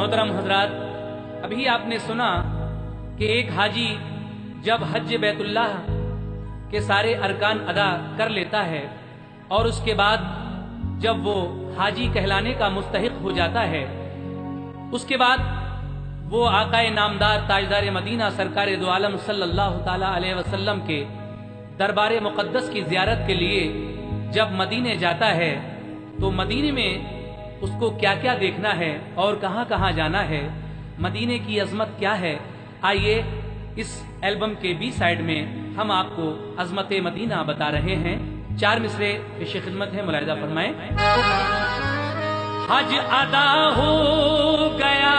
मोहतरम हजरात, अभी आपने सुना कि एक हाजी जब हज बैतुल्लाह के सारे अरकान अदा कर लेता है और उसके बाद जब वो हाजी कहलाने का मुस्तहिक हो जाता है, उसके बाद वो आकाए नामदार ताजदार मदीना सरकार दो आलम सल्लल्लाहु ताला अलैहि वसल्लम के दरबार मुक़द्दस की ज़ियारत के लिए जब मदीने जाता है तो मदीने में उसको क्या क्या देखना है और कहाँ कहाँ जाना है, मदीने की अजमत क्या है। आइए इस एल्बम के बी साइड में हम आपको अजमत मदीना बता रहे हैं। 4 मिसरे पेश खिदमत है, मुलाहिजा फरमाएं। हज अदा हो गया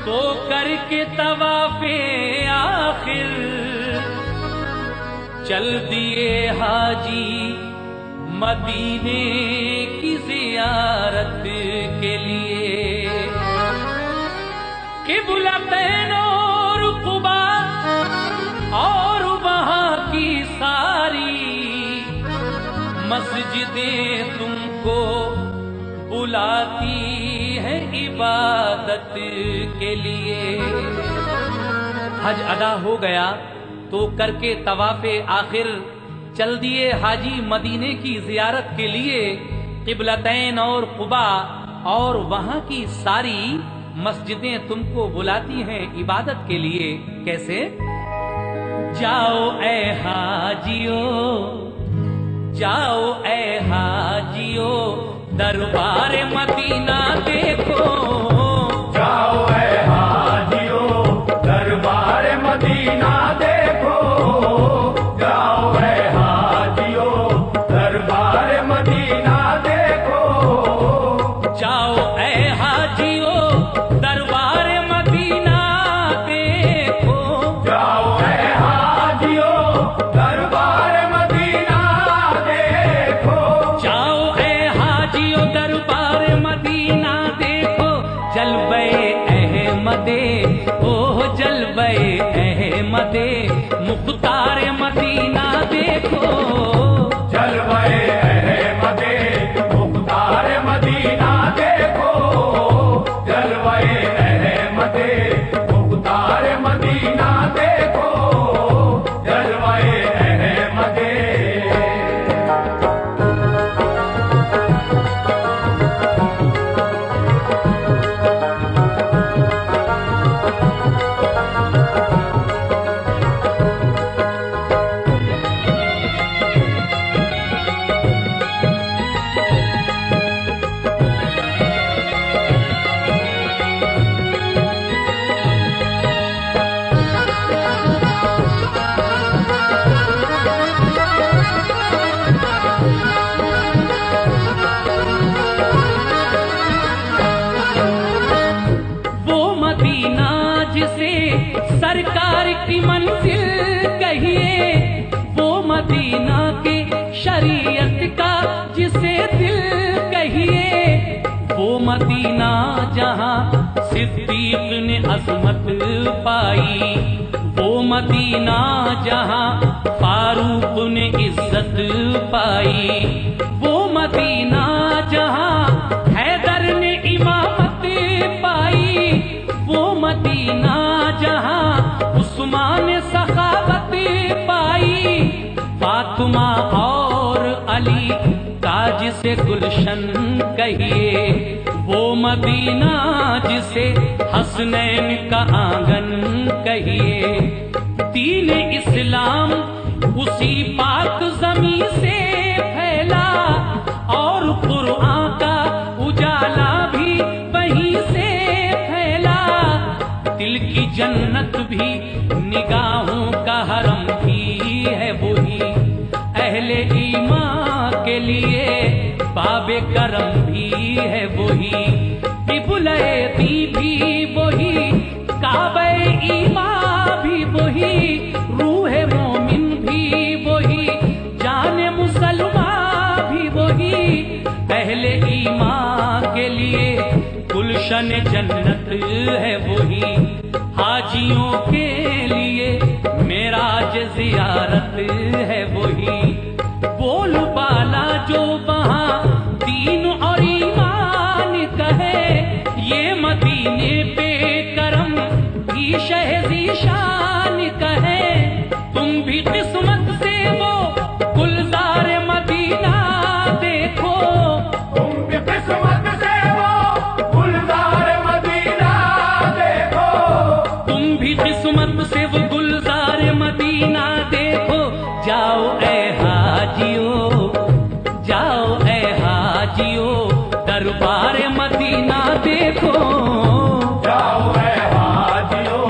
तो करके तवाफे आखिर चल दिए हाजी मदीने की ज़ियारत के लिए। क़िबलतैन और क़ुबा और वहां की सारी मस्जिदें तुमको बुलाती है इबादत के लिए। हज अदा हो गया तो करके तवाफे आखिर चल दिए हाजी मदीने की ज़ियारत के लिए। क़िबलतैन और क़ुबा और वहां की सारी मस्जिदें तुमको बुलाती हैं इबादत के लिए। कैसे? जाओ ए हाजियो, जाओ ए हाजियो, दरबार मदीना देखो। जाओ ए हाजियो, दरबार मदीना देखो। जाओ ए हाजियो, दरबार मदीना देखो। जाओ ए हाजियो, दरबार मदीना देखो। जाओ ए हाजियो, दरबार मदीना देखो। जाओ ए हाजियो, दरबार मदीना देखो। जलवे अहमदे, ओह जलवे अहमदे, मुख्तार मदीना देखो। जलवे अहमदे, मुख्तार मदीना देखो। जलवे अहमदे, मुख्तार मदीना देखो। जलवे अहमदे। जिसे सरकार की मंजिल कहिए, वो मदीना के शरीयत का जिसे दिल कहिए। वो मदीना जहां सिद्दीक ने अज़मत पाई, वो मदीना जहां फारूक ने इज्जत पाई। वो मदीना जहां हैदर ने इमामत पाई। वो मदीना जहां उस्मान सखावत पाई। फातिमा और अली का जिसे गुलशन कहिए, वो मदीना जिसे हसनैन का आंगन कहिए। दीन इस्लाम उसी पाक ज़मीं से फैला और कुरान का उजाला भी वहीं से फैला। दिल की जन्नत भी निगाहों का हरम भी है वही, अहले ईमान के लिए बाबे करम भी है वही। क़िबला-ए-दी भी वही, काबे ईमान भी वही, रूहे मोमिन भी वही, जाने मुसलमान भी वही। अहले ईमान के लिए गुलशन जन्नत है वही, हाजियों के लिए मेराज ज़ियारत है वही। बोल बाला जो वहाँ दीन और ईमान कहे, ये देखो, तुम भी किस्मत से वो गुलजार मदीना देखो, तुम भी किस्मत से वो गुलजार मदीना देखो। जाओ ए हाजियो, जाओ ए हाजियो, दरबार मदीना देखो। जाओ ए हाजियो,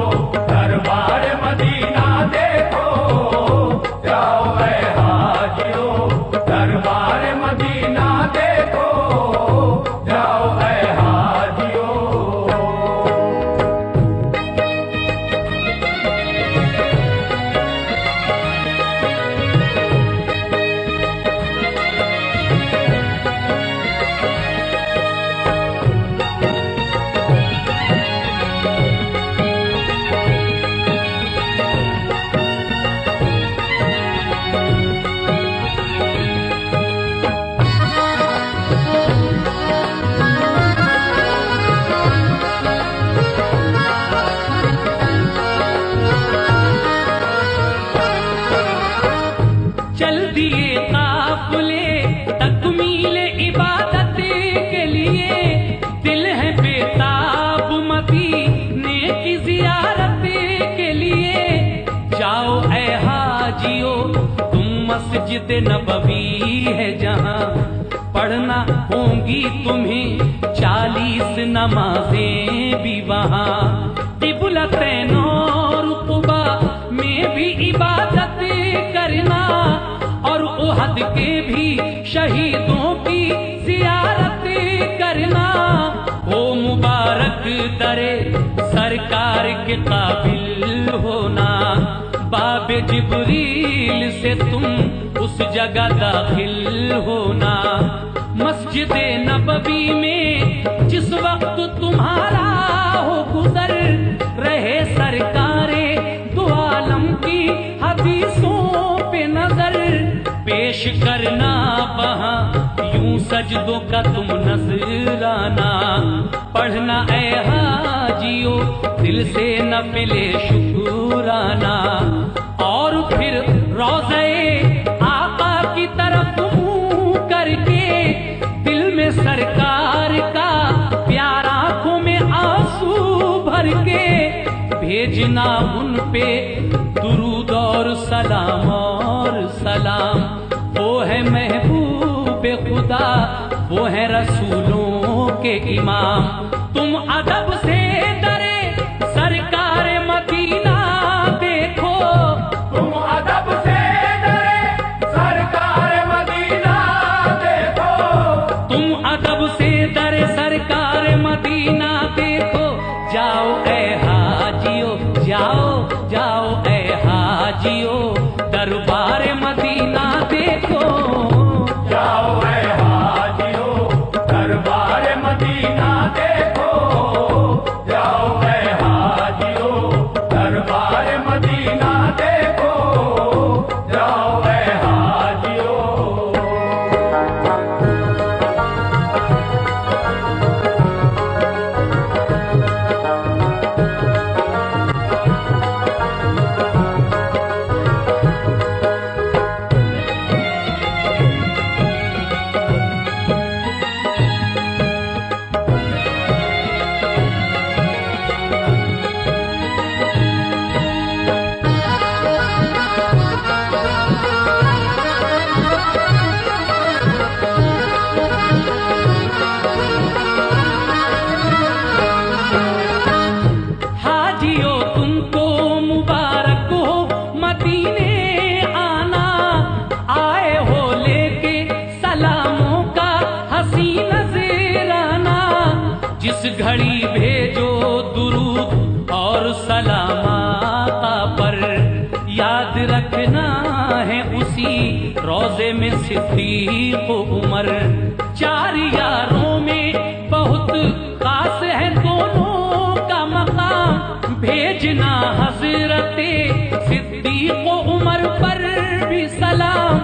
दरबार मदीना देखो, जाओ ए हाजियो, दरबार मदीना देखो, जाओ ए हाजियो। चल दिए काफिले तकमील इबादत के लिए, दिल है बेताब मदीने की जियारत के लिए। जाओ ए हाजियो, तुम मस्जिद नबवी है जहां, पढ़ना होंगी तुम्हें 40 नमाजें भी वहां। किबलतैन और रुतबा में भी इबादत करना, और उहद के भी शहीदों की जियारत करना। ओ मुबारक दरे सरकार के काबिल होना, बाबे जिब्रील से तुम उस जगह दाखिल होना। मस्जिद नबवी में जिस वक्त तुम्हारा हो गुजर, रहे सरकारे दो आलम की हदीसों पे नजर। पेश करना वहाँ यूं सजदों का तुम नजराना, पढ़ना ए हाजियो दिल से नफिले शुक्राना। और फिर रोज़े आका की तरफ मुँह करके, दिल में सरकार का प्यार आंखों में आंसू भर के, भेजना उन पे दुरूद और सलाम और सलाम। वो है महबूब खुदा, वो है रसूलों के इमाम। तुम अदब से डरे सरकार मदीना देखो, तुम अदब से डरे सरकार मदीना देखो, तुम अदब से डरे सरकार मदीना देखो। जाओ ए हाजियो, जाओ जाओ ए हाजियो, दरबार मदीना देखो। जाओ ए हाजियो, दरबार मदीना देखो, जाओ ए हाजियो, दरबार मदीना देखो, जाओ ए हाजियो। हाजियो तुमको मुबारक हो मदीने आना, आए हो लेके सलामों का हसी नजराना। जिस घड़ी भेजो दुरूद और सलाम आका पर, याद रखना है उसी रोजे में सिद्दीक उमर। 4 यारों में बहुत खास है दोनों का मकाम, भेजना हजरते सिद्दीक उमर पर भी सलाम।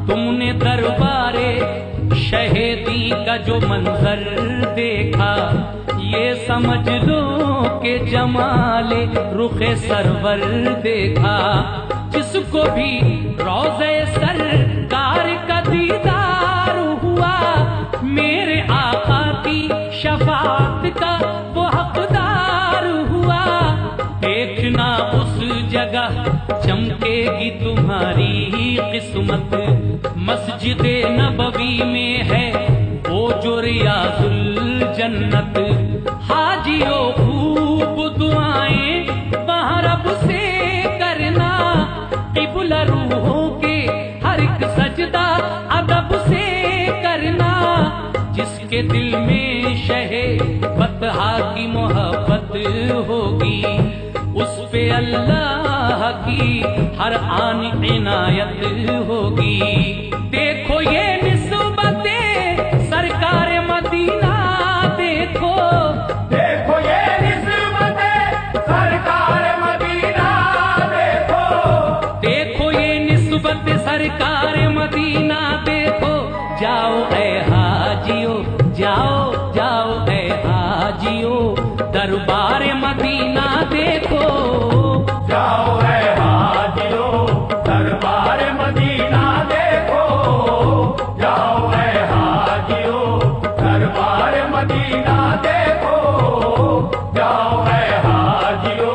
तुमने दरबारे शहीदी का जो मंजर देखा, ये समझ लो के जमाले रुखे सरवर देखा। जिसको भी रोज़े सरकार का दीदार हुआ, शफाअत का वो हकदार हुआ। देखना उस जगह चमकेगी तुम्हारी किस्मत। मस्जिद नबवी में है वो जो रियाजुल जन्नत। हाजियों खूब दुआएं वहाँ रब से करना। क़िबला रूहों के हर एक सजदा अदब से करना। जिसके दिल में शहे बतहा की मोहब्बत होगी, उस पे अल्लाह की हर आन इनायत होगी। देखो ये निस्बते सरकार मदीना, देखो देखो ये निस्बते सरकार मदीना, देखो देखो ये निस्बत सरकार मदीना, देखो। जाओ ऐ हाजियो, जाओ जाओ ऐ हाजियो, दरबार मदीना देखो। जाओ ऐ हाजियो, दरबार मदीना देखो। जाओ ऐ हाजियो, दरबार मदीना देखो। जाओ ऐ हाजियो।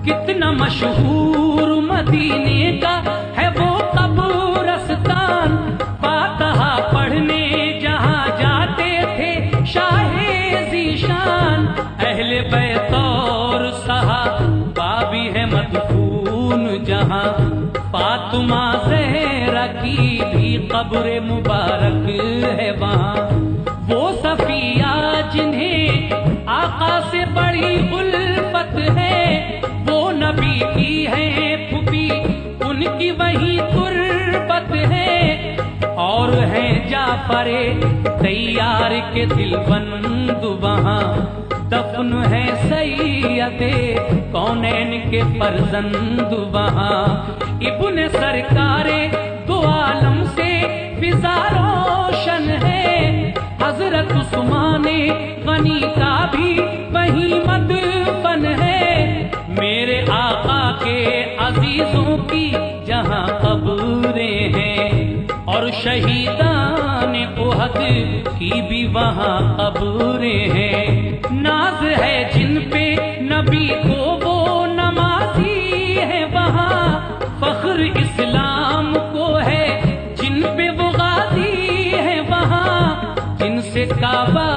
कितना मशहूर मदीने का है वो कब्रिस्तान। फातिहा पढ़ने जहाँ जाते थे शाहे ज़ीशान। अहले बैत और सहाबा भी है मदफून जहाँ। फातिमा ज़हरा की भी कब्र मुबारक है वहाँ। वो सफिया जिन्हें आका से बड़ी उल्फत है, वो नबी की है फूफी, उनकी वही तुर्बत है। और है जाफरे तैयार के दिलबंद वहाँ। दफन है सैयदे कौनैन के फर्जंद वहाँ। इब्ने सरकारे दो आलम से फिजा रोशन है। हजरत उस्माने गनी का भी वही मदफन है। मेरे आका के अजीजों की जहाँ कब्रें हैं, और शहीदान उहद की भी वहाँ कब्रें हैं। नाज है जिन पे नबी को वो नमाजी है वहाँ। फख्र इस्लाम को है जिन पे वो गाजी है वहाँ। जिनसे काबा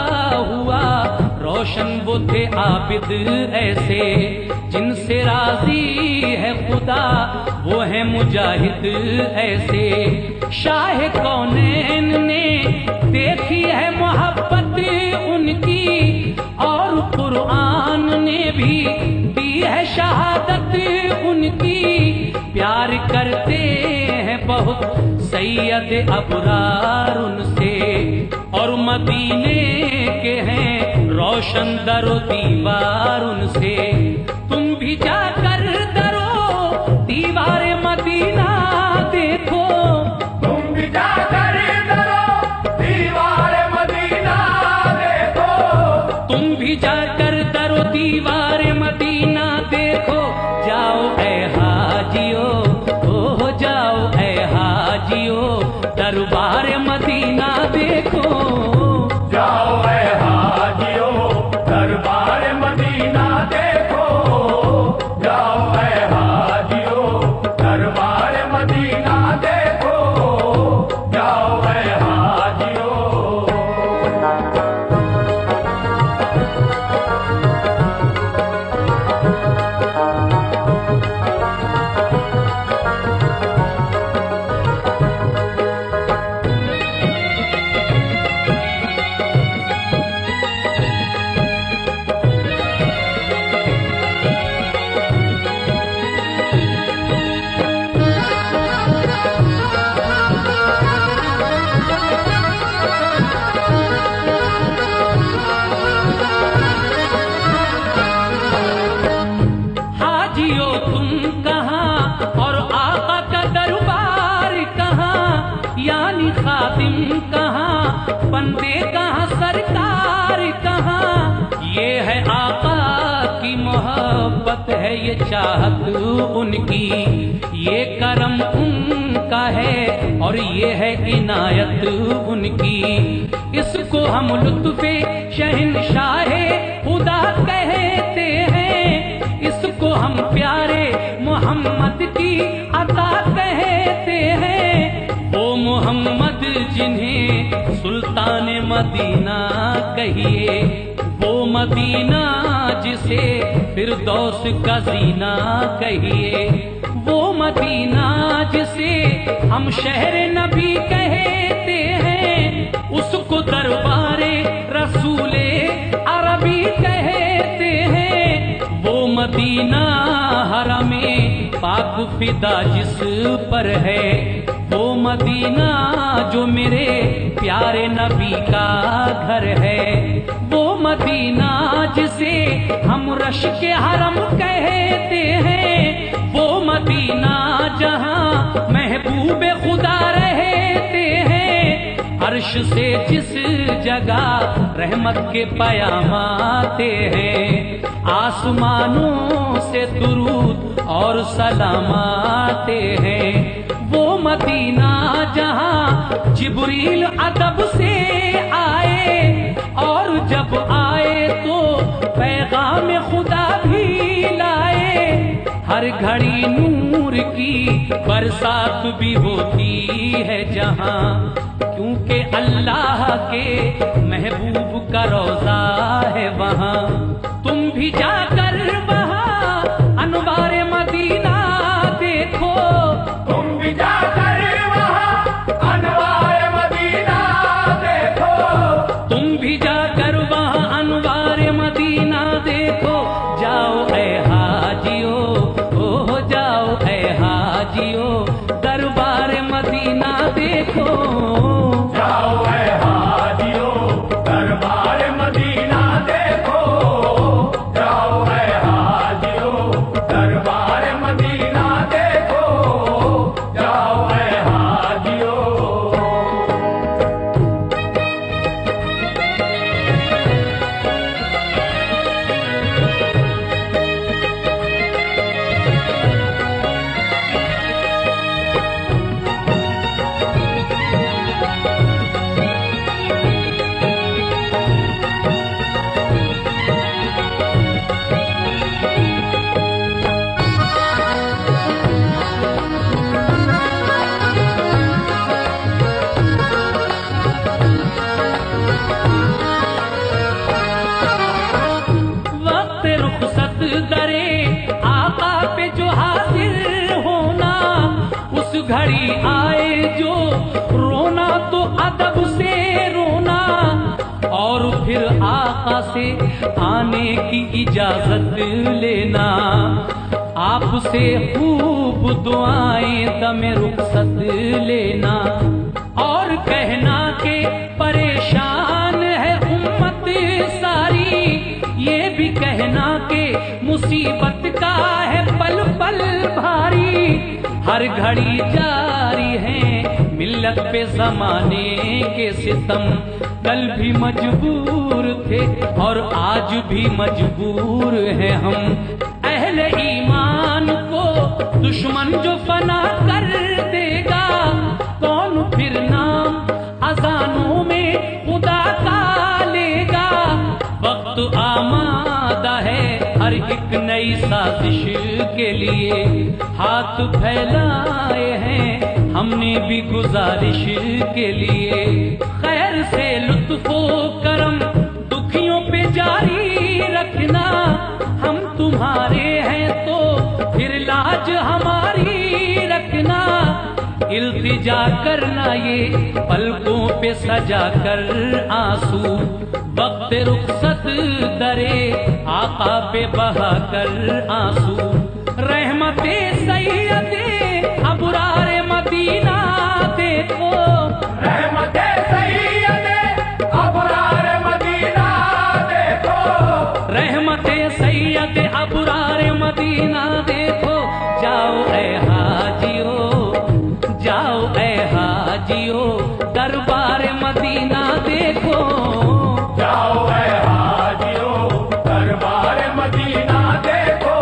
हुआ रोशन वो थे आबिद ऐसे। जिनसे राजी है खुदा वो है मुजाहिद ऐसे। शाह कौनैन ने देखी है मोहब्बत उनकी, और कुरान ने भी दी है शहादत उनकी। प्यार करते हैं बहुत सैयद अबरार उनसे, और मदीने के हैं रोशन दरो दीवार उनसे। तुम भी जाकर दरो दीवार मदीना देखो। तुम भी जाकर दरो दीवार मदीना देखो। तुम भी जाकर दरो दीवार मदीना देखो। जाओ ऐ हाजियो, ओ जाओ ऐ हाजियो, दरबार मदीना देखो। जाओ ऐ हाजियो, दरबार मदीना देखो। जाओ मोहब्बत है, ये चाहत उनकी, ये करम उनका है और ये है इनायत उनकी। इसको हम लुत्फ़े शहंशाहे खुदा कहते हैं, इसको हम प्यारे मोहम्मद की अता कहते हैं। वो मोहम्मद जिन्हें सुल्तान मदीना कहिए, वो मदीना जिसे फिरदौस का जीना कहिए, वो मदीना जिसे हम शहर नबी कहते हैं, उसको दरबारे रसूले अरबी कहते हैं। वो मदीना हरमे पाक फिदा जिस पर है, वो मदीना जो मेरे प्यारे नबी का घर है, वो मदीना जिसे हम रश के हरम कहते हैं, वो मदीना जहां महबूब खुदा रहते हैं। अर्श से जिस जगह रहमत के पयाम आते हैं, आसमानों से दुरूद और सलाम आते हैं। वो मदीना जहां जिब्रील अदब से आए और जब आए तो पैगाम खुदा भी लाए। हर घड़ी नूर की बरसात भी होती है जहां, क्योंकि अल्लाह के महबूब का रोजा है वहां। तुम भी जाकर वहां अनवारे मदीना देखो, तुम भी जाकर वहाँ अनवार मदीना देखो, तुम भी जाकर वहां अनवारे मदीना देखो। जाओ ऐ हाजियो, ओ जाओ ऐ हाजियो, दरबार मदीना देखो। जाओ ऐ हाजियो दरबार मदीना देखो, जाओ ऐ हाजियो दरबार मदीना देखो, जाओ ऐ हाजियो। वक्त रुखसत दरे आका पे जो हाजिर होना, उस घड़ी आए जो रोना तो अदब से रोना, और फिर आका से आने की इजाजत लेना। आपसे खूब दुआएं दमे रुखसत लेना, और कहना के परेशान है उम्मत सारी, ये भी कहना के मुसीबत का है पल पल भारी। हर घड़ी जारी है मिल्लत पे जमाने के सितम, कल भी मजबूर थे और आज भी मजबूर हैं हम। अहले ईमान को दुश्मन जो फना कर देगा, कौन फिर नाम अजानों में खुदा का लेगा। वक्त आमादा है हर एक नई साजिश के लिए, हाथ फैलाए हैं हमने भी गुजारिश के लिए। खैर से लुत्फो करम दुखियों पे जारी रखना, हम तुम्हारे हैं तो फिर लाज हमारी रखना। इल्तिजा करना ये पलकों पे सजा कर आंसू, वक्त रुखसत दरे आका पे बहा कर आंसू। रहमते सैयदे अबरार मदीना देखो, रहमते सैयदे अबरार मदीना देखो, रहमते सैयदे अबरार मदीना देखो। जाओ ऐ हाजियो, जाओ ऐ हाजियो, दरबार मदीना देखो। जाओ ऐ हाजियो दरबार मदीना देखो,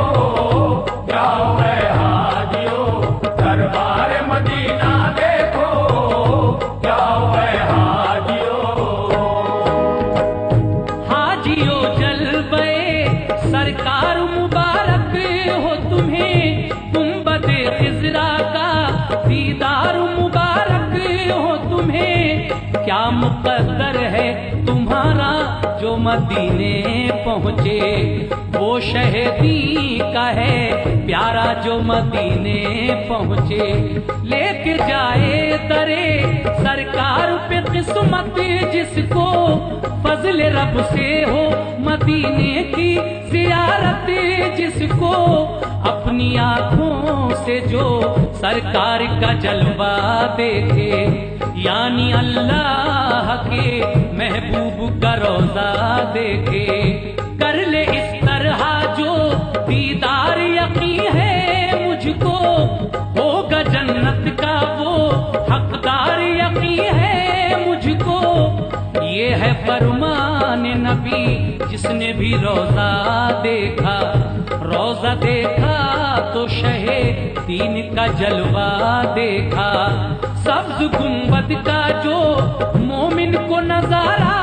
हिजरा का दीदार मुबारक हो तुम्हें। क्या मुकद्दर है तुम्हारा जो मदीने पहुँचे, वो शहीदी का है प्यारा जो मदीने पहुँचे। लेके जाए दरे सरकार पे किस्मत जिसको, फजल रब से हो मदीने की जियारत जिसको। अपनी आँखों से जो सरकार का जलवा देखे, यानी अल्लाह के महबूब का रोजा देखे। कर ले इस तरह जो दीदार यकीन है मुझको, होगा जन्नत का वो हकदार यकीन है मुझको। ये है फरमान नबी जिसने भी रोजा देखा, रोजा देखा तो शहे दीन का जलवा देखा। सब्ज गुंबद का जो मोमिन को नजारा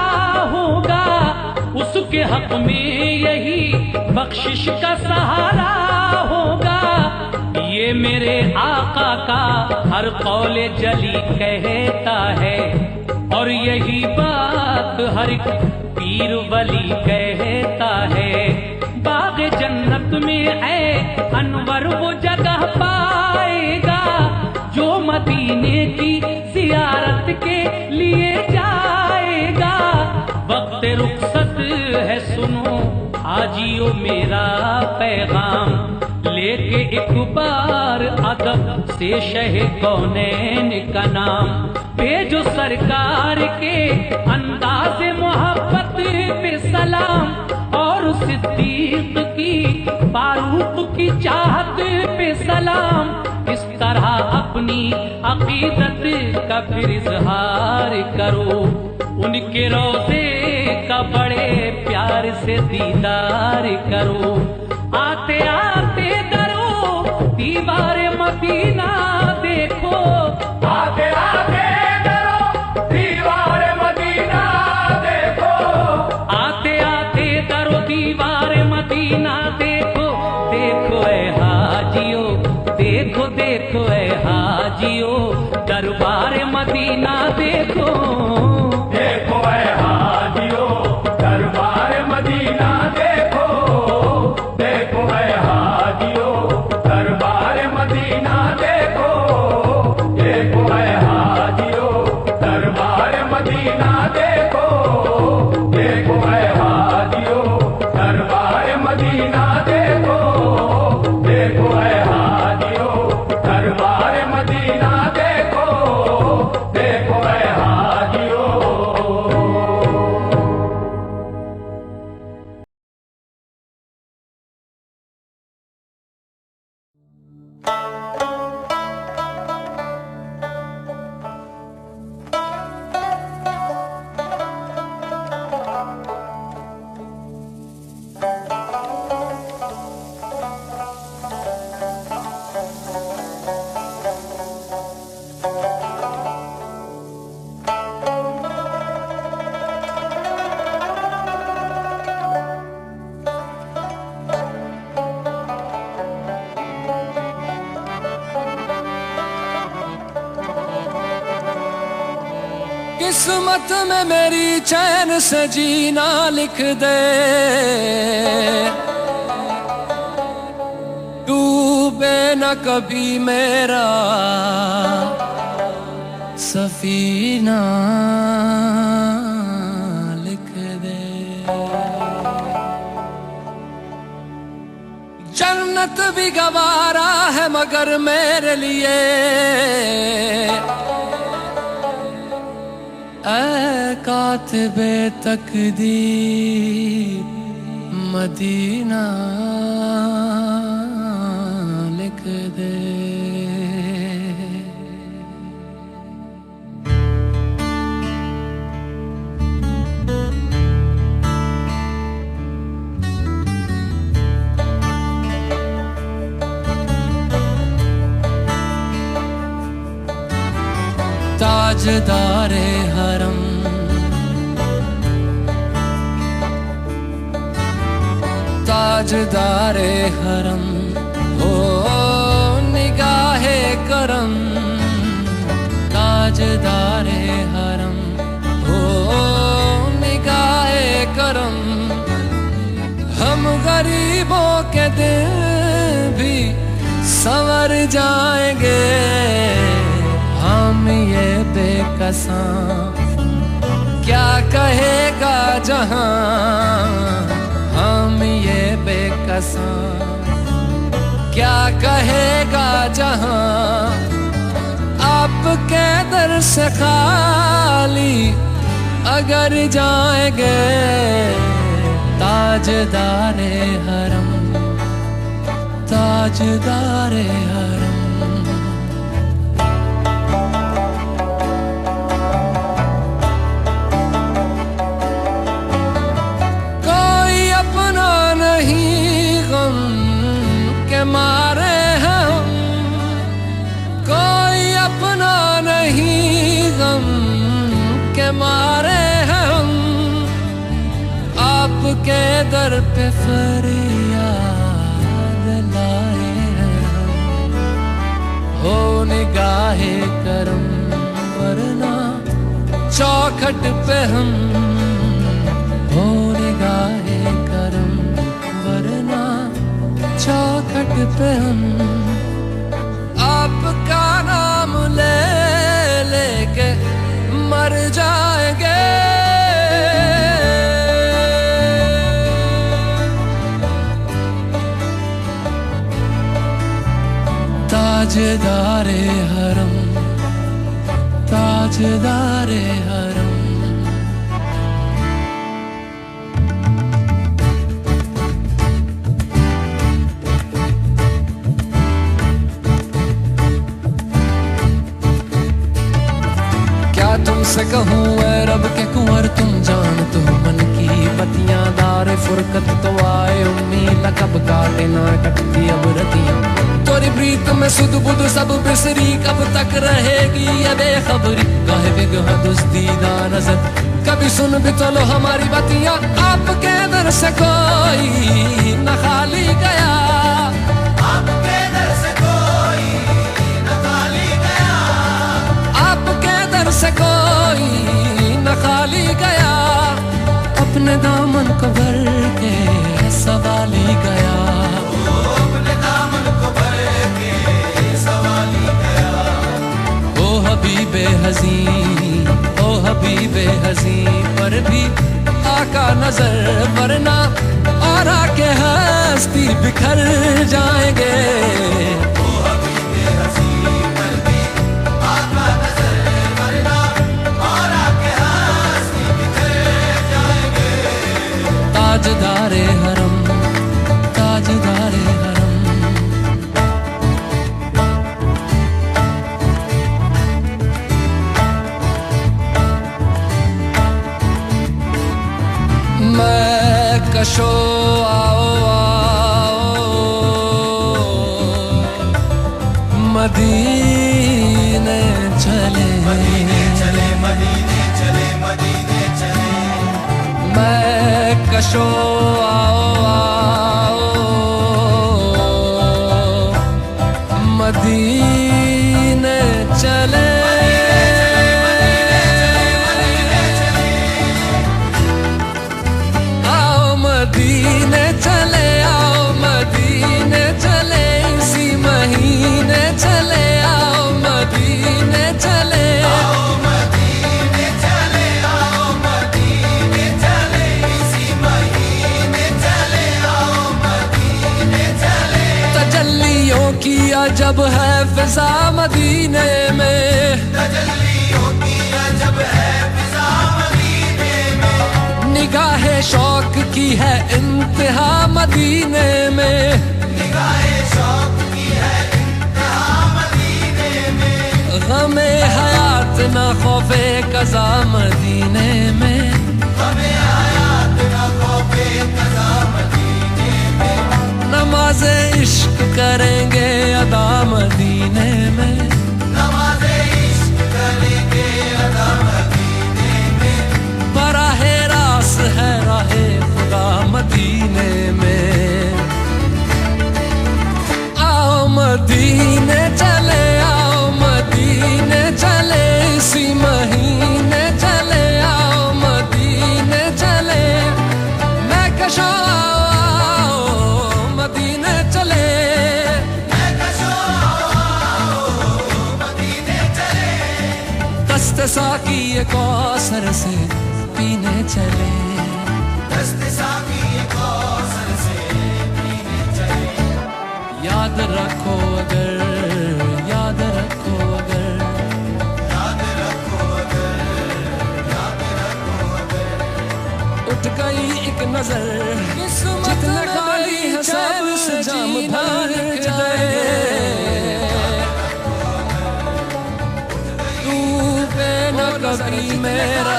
होगा, उसके हक में यही बख्शिश का सहारा होगा। ये मेरे आका का हर कौले जली कहता है, और यही बात हर एक पीर वली कहता है। बाग जन्नत में है अनवर वो जगह पाएगा, जो मदीने की जियारत के लिए जाएगा। वक्त रुखसत है सुनो हाजियो मेरा पैगाम, लेके एक बार अदब से शह कौनैन का नाम। भेजो सरकार के अंदाज मोहब्बत पे सलाम, और सिद्दीक की फारूक की चाहत पे सलाम। इस तरह अपनी अकीदत का फिर इजहार करो, उनके रोज़े का बड़े प्यार से दीदार करो। आते आते दरो दीवार मदीना देखो, आते आते दरो दीवार मदीना देखो। आते आते दरो दीवार मदीना देखो। देखो ऐ हाजियो, देखो देखो ऐ हाजियो, दरबार मदीना देखो। देखो ऐ हाजियो दरबार मदीना देखो। देखो ऐ हाजियो दरबार मदीना देखो। देखो ऐ हाजियो दरबार मदीना देखो। देखो ऐ हाजियो दरबार मदीना देखो। देखो ऐ हाजियो दरबार मदीना देखो। देखो ऐ हाजियो। किस्मत में मेरी चैन से जीना लिख दे, डूबे न कभी मेरा सफीना लिख दे। जन्नत भी गवारा है मगर मेरे लिए, ऐ कातिबे तकदीर मदीना लिख दे। ताजदारे हरम ताजदारे हरम हो, निगाह ताजदारे हरम हो निगाहे करम। हम गरीबों के दिन भी संवर जाएंगे, हम ये बेकसां क्या कहेगा जहां, हम ये बेकसां क्या कहेगा जहां। आपके दर से खाली अगर जाएंगे, ताजदारे हरम ताजदारे हरम। कोई अपना नहीं गम के मारे हैं हम, कोई अपना नहीं गम के मारे हैं हम। आपके दर पे फरियाद लाए हैं हम, हो निगाहे करम वरना चौखट पे हम, हो निगाहे करम वरना चौखट पे हम। आपका नाम ले लेके मर जाएंगे, ताजदारे हरम ताजदारे हरम। क्या तुमसे कहूँ ऐ रब के कुंवर, तुम जानते हो मन की बतियां। दारे फुरकत तो आए उम्मीद, कब काटे ना कटती अब रतियां। तोरी प्रीत में सुध बुध सब बिसरी, कब तक रहेगी ये बेखबरी। काहे बिगह दुस्तीदा नजर, कभी सुन भी तो लो हमारी बतियां। आपके दर से कोई न खाली गया, आपके दर से कोई न खाली गया। आपके दर से कोई न खाली गया, अपने दामन को भर के सवाली गया। हबीबे हज़ीं ओ हबीबे हज़ीं, पर भी आका नजर वरना और आके हस्ती बिखर जाएंगे। ओ हबीबे हज़ीं पर भी आका नजर वरना और आके हस्ती बिखर जाएंगे। ताजदारे हरम ताजदारे हरम। मैं कशो आओ आओ मदीने चले, मदीने चले मदीने चले मदीने चले। मैं कशो आओ आओ मदीने चले। मदीने चले आओ मदीने चले, इसी महीने चले आओ मदीने चले। आओ मदीने चले आओ मदीने चले, इसी महीने चले आओ मदीने चले। तजल्लियों की अजब है फिजा मदीने में, तजल्लियों की अजब है फिजा मदीने में। निगाहे शौक की है इंतहा मदीने में, निगाहे शौक की है इंतहा मदीने में। गमे हयात न खौफे कज़ा मदीने में, गमे हयात न खौफे कज़ा मदीने में। नमाज़े इश्क करेंगे अदा मदीने में, नमाज़े इश्क करेंगे अदा मदीने में। बराहे रास है राहे खुदा मदीने में। आओ मदीने चले आओ मदीने चले, इस साकी ये कौसर से पीने चले, दस्त साकी ये कौसर से पीने चले। याद रखो अगर, याद रखो अगर, याद रखो अगर, याद रखो अगर। उठ गई एक नजर, जितने खाली है सब से जाम भर जाए। डूबे न कभी मेरा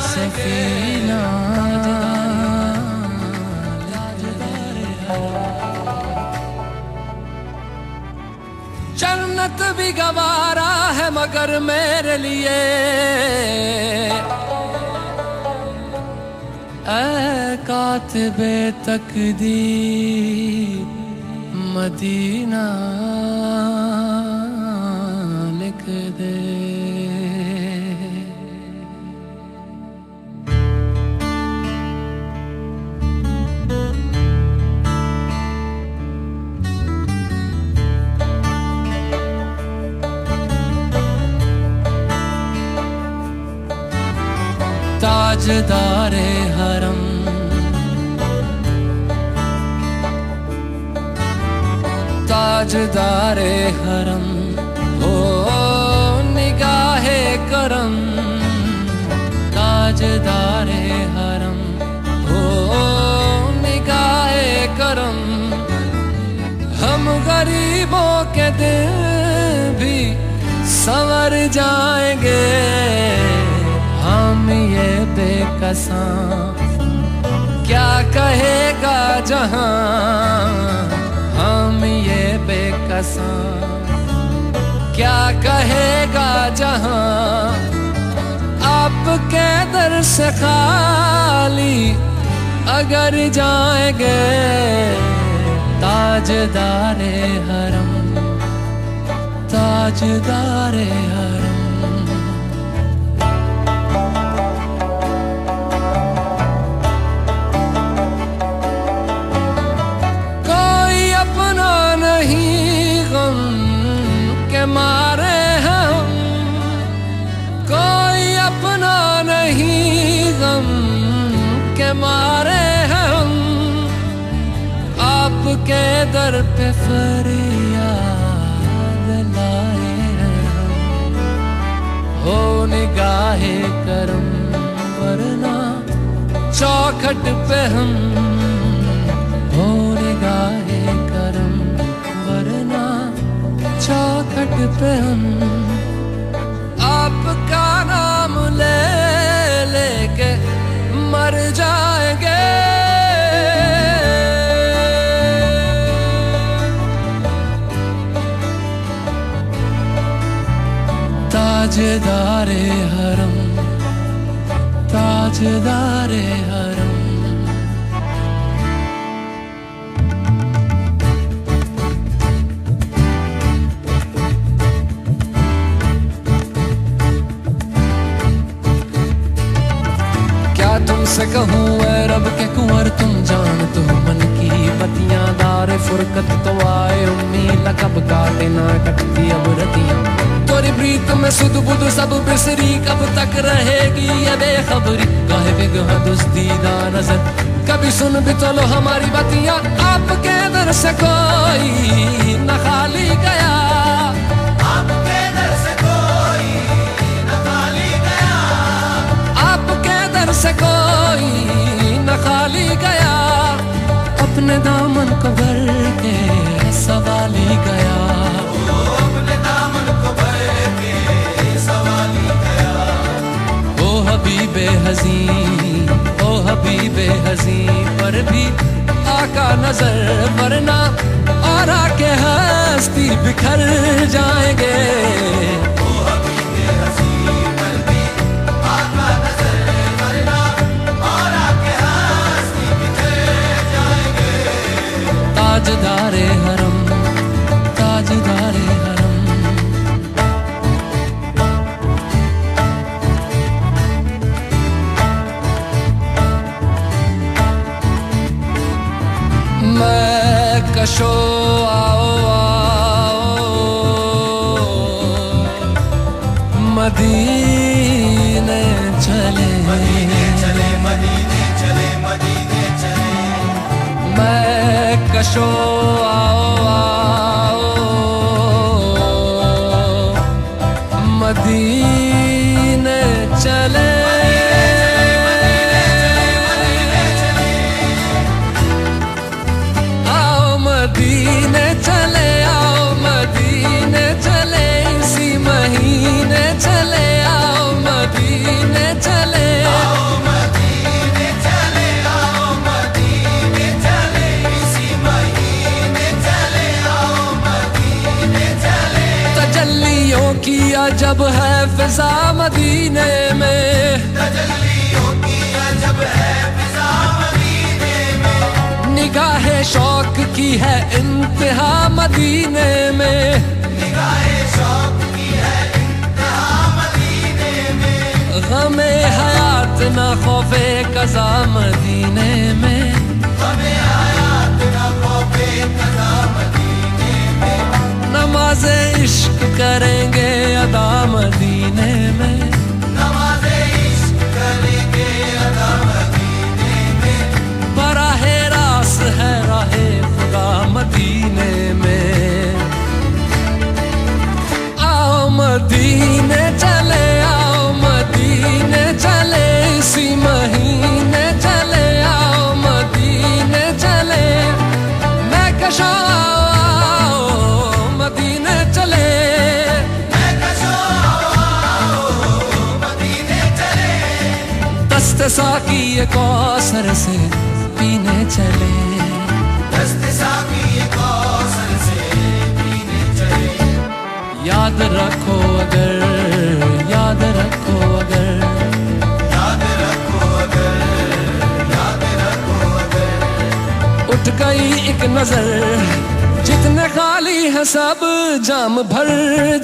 सफीना। जन्नत भी गवारा है मगर मेरे लिए, ऐ कातिबे तकदीर मदीना लिख दे। ताजदारे हरम, ताजदारे हरम, हो निगाहे करम। ताजदारे हरम, हो निगाहे करम। हम गरीबों के दिन भी संवर जाएंगे, हम ये बेकसां क्या कहेगा जहां। हम ये बेकसां क्या कहेगा जहां। आपके दर से खाली अगर जाएंगे, ताजदारे हरम, ताजदारे हरम। मारे हैं हम, कोई अपना नहीं गम के मारे हैं हम। आपके दर पे फरियाद लाए हैं हम, हो निगाहे करम वरना चौखट पे हम। हो निगाहे करम वरना चौखट पे हम। आपका नाम ले लेके मर जाएंगे, ताजदारे हरम, ताजदारे हरम। तुमसे कहूँ ऐ रब के कुंवर, तुम जानते हो मन की बतियां। दारे फुरकत तो आए उम्मीद, कब काटे ना कटती अब रतियां। तोरी प्रीत में सुध बुध सब बिसरी, कब तक रहेगी ये बेखबरी। गाहे बिगह दुस्तीदा नजर, कभी सुन भी तो लो हमारी बतियां। आपके दर से कोई न खाली गया, आपके दर से कोई न खाली गया। आपके दर से कोई न खाली गया। अपने दामन को भर के सवाली गया, अपने दामन को भर के सवाली गया। ओ हबीबे हज़ीं, ओ हबीबे हज़ीं, पर भी आका नजर वरना और आके हस्ती बिखर जाएंगे। ताजदारे हरम, ताजदारे हरम। मैं कशो आओ आओ मदीने चले, मदीने चले, मदीने चले, मदीने चले। मैं कशो आओ आओ मदीने चले, आओ मदीने चले, आओ मदीने चले, इसी महीने चले, आओ मदीने चले, आओ मदीने चले, आओ मदीने चले, इसी महीने चले, आओ मदीने चले। तजल्लियों की अजब है फिजा मदीने में, तजल्लियों की अजब है फिजा मदीने में। निगाहे शौक की है इंतहा मदीने में, निगाहे शौक की है इंतहा मदीने में। गमे हयात न खौफे कज़ा मदीने में, हमें हयात न खौफे कज़ा मदीने में। नमाज़े इश्क करेंगे अदा मदीने में, नमाज़े इश्क करेंगे अदा मदीने में। बराहे रास है राहे खुदा मदीने में, आओ मदीने चले, आओ मदीने चले, इसी महीने चले, आओ मदीने चले, मैं कशो आओ मदीने चले, मैं कशो आओ मदीने चले। दस्त साकी कौसर से पीने चले, दस्त साकी कौसर से पीने चले। याद रखो अगर, याद रखो अगर, याद रखो अगर, याद रखो अगर। उठ गई एक नजर, जितने खाली है सब जाम भर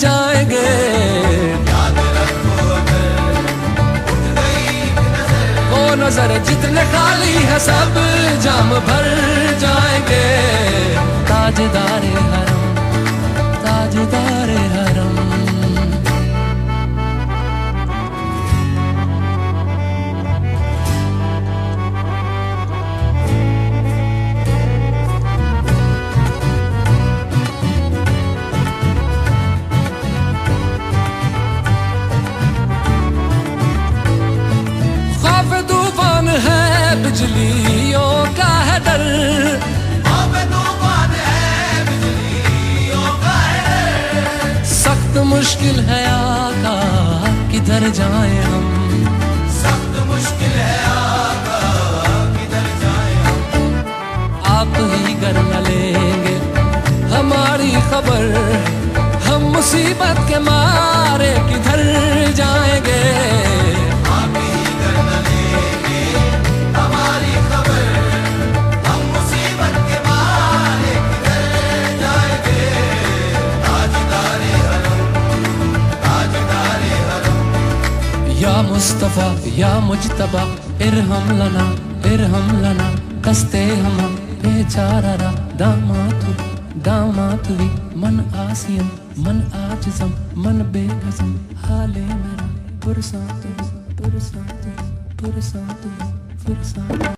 जाएंगे, याद रखो अगर, उठ गई एक नजर। वो नजर जितने खाली है सब जाम भर जाएंगे, ताजदारे हरम, ताजदारे हरम। खौफ तूफान है बिजलियों का है डर, अब तूफान है बिजलियों का है डर। सख्त मुश्किल है आका किधर जाएं हम, सख्त मुश्किल है आका किधर जाए हम। आप ही कर न लेंगे हमारी खबर, हम मुसीबत के मारे किधर जाएंगे, आप ही कर न लेंगे हमारी खबर, हम मुसीबत के मारे किधर जाएंगे। ताजदारे हरम, ताजदारे हरम। या मुस्तफा या मुजतबा इरहम लना कस्ते हम बेचारा दामातु दामातुवी मन आसियम मन आजिज़म मन बेकसम हाले मेरा पुरसातु पुरसातु पुरसातु पुरसातु।